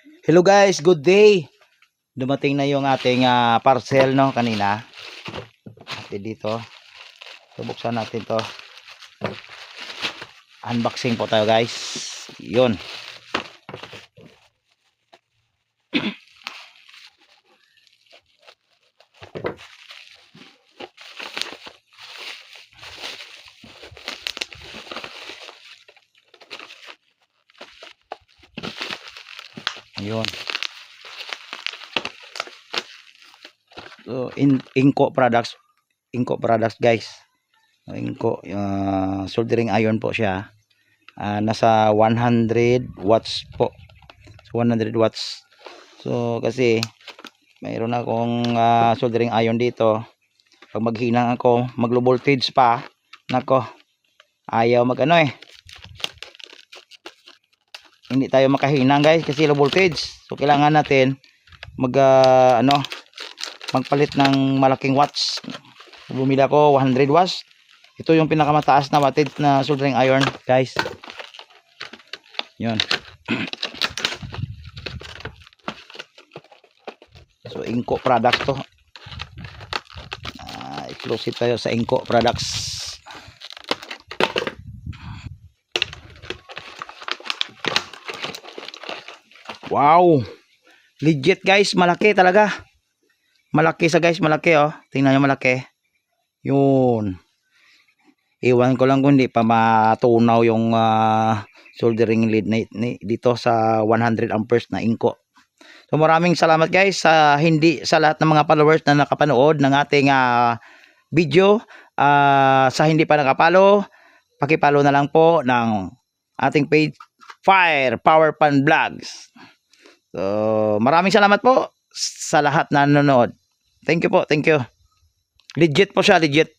Hello guys, good day. Dumating na yung ating parcel no kanina. At dito. Bubuksan natin 'to. Unboxing po tayo guys. 'Yun. Ayun. So, Inco products guys. Inco soldering iron po siya. Nasa 100 watts po. So, 100 watts. So kasi mayroon akong soldering iron dito. Pag maghinang ako, mag-low voltage pa, nako, ayaw magano hindi tayo makahinang guys kasi low voltage. So kailangan natin magpalit ng malaking watts. Bumili ako 100 watts. Ito yung pinakamataas na wattage na soldering iron guys. Yun. So Inco products to. Exclusive tayo sa Inco products. Wow, legit guys, malaki talaga. Malaki sa guys, malaki oh. Tingnan nyo malaki. Yun. Iwan ko lang kung hindi pa matunaw yung soldering lead dito sa 100 amperes na Inco. So maraming salamat guys sa lahat ng mga followers na nakapanood ng ating video. Sa hindi pa nakapalo, paki-follow na lang po ng ating page Fire Power Pan Vlogs. So, maraming salamat po sa lahat na nanonood. Thank you po, thank you. Legit po siya, legit.